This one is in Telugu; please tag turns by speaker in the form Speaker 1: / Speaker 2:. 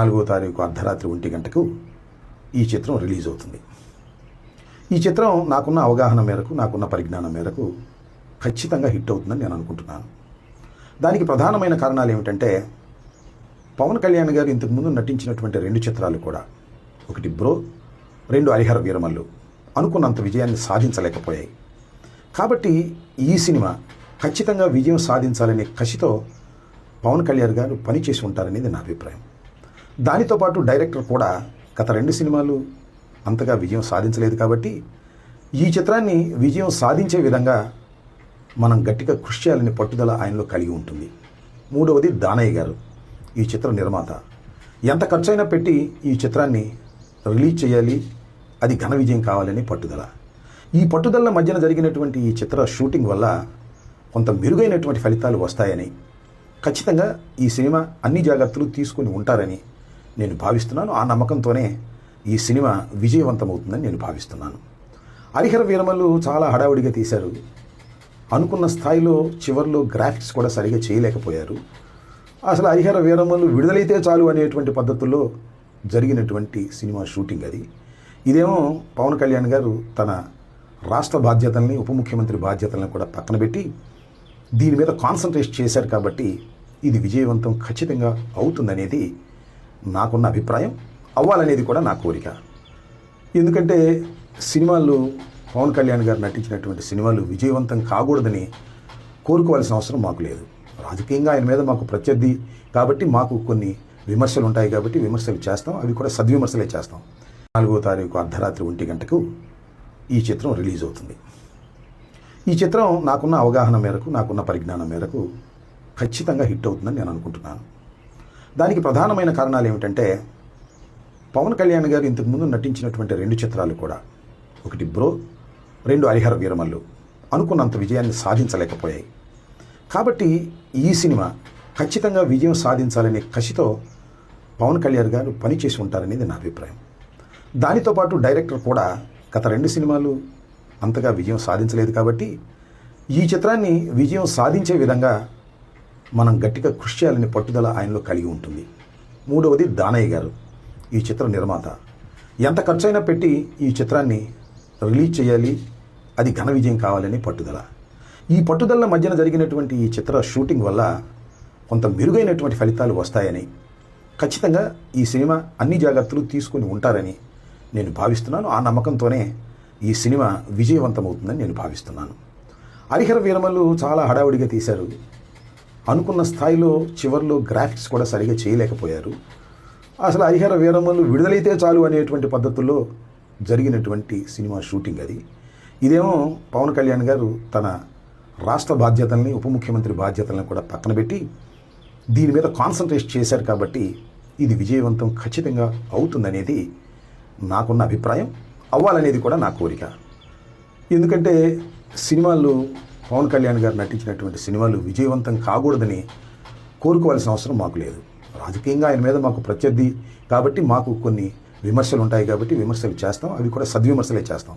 Speaker 1: 4వ తారీఖు అర్ధరాత్రి 1 గంటకు ఈ చిత్రం రిలీజ్ అవుతుంది. ఈ చిత్రం నాకున్న అవగాహన మేరకు, నాకున్న పరిజ్ఞానం మేరకు ఖచ్చితంగా హిట్ అవుతుందని నేను అనుకుంటున్నాను. దానికి ప్రధానమైన కారణాలు ఏమిటంటే, పవన్ కళ్యాణ్ గారు ఇంతకుముందు నటించినటువంటి 2 చిత్రాలు కూడా, ఒకటి బ్రో, 2 హరిహర వీరమల్లు అనుకున్నంత విజయాన్ని సాధించలేకపోయాయి. కాబట్టి ఈ సినిమా ఖచ్చితంగా విజయం సాధించాలనే కసితో పవన్ కళ్యాణ్ గారు పనిచేసి ఉంటారనేది నా అభిప్రాయం. దానితో పాటు డైరెక్టర్ కూడా గత 2 సినిమాలు అంతగా విజయం సాధించలేదు. కాబట్టి ఈ చిత్రాన్ని విజయం సాధించే విధంగా మనం గట్టిగా కృషి చేయాలని పట్టుదల ఆయనలో కలిగి ఉంటుంది. 3వది దానయ్య గారు, ఈ చిత్ర నిర్మాత. ఎంత ఖర్చైనా పెట్టి ఈ చిత్రాన్ని రిలీజ్ చేయాలి, అది ఘన విజయం కావాలని పట్టుదల. ఈ పట్టుదల మధ్యన జరిగినటువంటి ఈ చిత్ర షూటింగ్ వల్ల కొంత మెరుగైనటువంటి ఫలితాలు వస్తాయని, ఖచ్చితంగా ఈ సినిమా అన్ని జాగ్రత్తలు తీసుకుని ఉంటారని నేను భావిస్తున్నాను. ఆ నమ్మకంతోనే ఈ సినిమా విజయవంతమవుతుందని నేను భావిస్తున్నాను. హరిహర వీరమల్లు చాలా హడావుడిగా తీశారు. అనుకున్న స్థాయిలో చివర్లో గ్రాఫిక్స్ కూడా సరిగా చేయలేకపోయారు. అసలు హరిహర వీరమల్లు విడుదలైతే చాలు అనేటువంటి పద్ధతుల్లో జరిగినటువంటి సినిమా షూటింగ్ అది. ఇదేమో పవన్ కళ్యాణ్ గారు తన రాష్ట్ర బాధ్యతల్ని, ఉప ముఖ్యమంత్రి బాధ్యతలను కూడా పక్కన పెట్టి దీని మీద కాన్సన్ట్రేట్ చేశారు. కాబట్టి ఇది విజయవంతం ఖచ్చితంగా అవుతుందనేది నాకున్న అభిప్రాయం, అవ్వాలనేది కూడా నా కోరిక. ఎందుకంటే సినిమాలు, పవన్ కళ్యాణ్ గారు నటించినటువంటి సినిమాలు విజయవంతం కాకూడదని కోరుకోవాల్సిన అవసరం మాకు లేదు. రాజకీయంగా ఆయన మీద మాకు ప్రత్యర్థి కాబట్టి మాకు కొన్ని విమర్శలు ఉంటాయి. కాబట్టి విమర్శలు చేస్తాం, అవి కూడా సద్విమర్శలే చేస్తాం. 4వ తారీఖు అర్ధరాత్రి 1 గంటకు ఈ చిత్రం రిలీజ్ అవుతుంది. ఈ చిత్రం నాకున్న అవగాహన మేరకు, నాకున్న పరిజ్ఞానం మేరకు ఖచ్చితంగా హిట్ అవుతుందని నేను అనుకుంటున్నాను. దానికి ప్రధానమైన కారణాలు ఏమిటంటే, పవన్ కళ్యాణ్ గారు ఇంతకుముందు నటించినటువంటి 2 చిత్రాలు కూడా, ఒకటి బ్రో, 2 హరిహర వీరమల్లు అనుకున్నంత విజయాన్ని సాధించలేకపోయాయి. కాబట్టి ఈ సినిమా ఖచ్చితంగా విజయం సాధించాలనే కసితో పవన్ కళ్యాణ్ గారు పనిచేసి ఉంటారనేది నా అభిప్రాయం. దానితో పాటు డైరెక్టర్ కూడా గత 2 సినిమాలు అంతగా విజయం సాధించలేదు. కాబట్టి ఈ చిత్రాన్ని విజయం సాధించే విధంగా మనం గట్టిగా కృషి చేయాలని పట్టుదల ఆయనలో కలిగి ఉంటుంది. 3వది దానయ్య గారు, ఈ చిత్ర నిర్మాత. ఎంత ఖర్చైనా పెట్టి ఈ చిత్రాన్ని రిలీజ్ చేయాలి, అది ఘన విజయం కావాలని పట్టుదల. ఈ పట్టుదల మధ్యన జరిగినటువంటి ఈ చిత్ర షూటింగ్ వల్ల కొంత మెరుగైనటువంటి ఫలితాలు వస్తాయని, ఖచ్చితంగా ఈ సినిమా అన్ని జాగ్రత్తలు తీసుకుని ఉంటారని నేను భావిస్తున్నాను. ఆ నమ్మకంతోనే ఈ సినిమా విజయవంతమవుతుందని నేను భావిస్తున్నాను. హరిహర వీరమల్లు చాలా హడావుడిగా తీశారు. అనుకున్న స్థాయిలో చివర్లో గ్రాఫిక్స్ కూడా సరిగా చేయలేకపోయారు. అసలు హరిహర వీరమల్లు విడుదలైతే చాలు అనేటువంటి పద్ధతుల్లో జరిగినటువంటి సినిమా షూటింగ్ అది. ఇదేమో పవన్ కళ్యాణ్ గారు తన రాష్ట్ర బాధ్యతల్ని, ఉప ముఖ్యమంత్రి బాధ్యతలను కూడా పక్కన పెట్టి దీని మీద కాన్సన్ట్రేట్ చేశారు. కాబట్టి ఇది విజయవంతం ఖచ్చితంగా అవుతుందనేది నాకున్న అభిప్రాయం, అవ్వాలనేది కూడా నా కోరిక. ఎందుకంటే సినిమాలు, పవన్ కళ్యాణ్ గారు నటించినటువంటి సినిమాలు విజయవంతం కాకూడదని కోరుకోవాల్సిన అవసరం మాకు లేదు. రాజకీయంగా ఆయన మీద మాకు ప్రత్యర్థి కాబట్టి మాకు కొన్ని విమర్శలు ఉంటాయి. కాబట్టి విమర్శలు చేస్తాం, అవి కూడా సద్విమర్శలే చేస్తాం.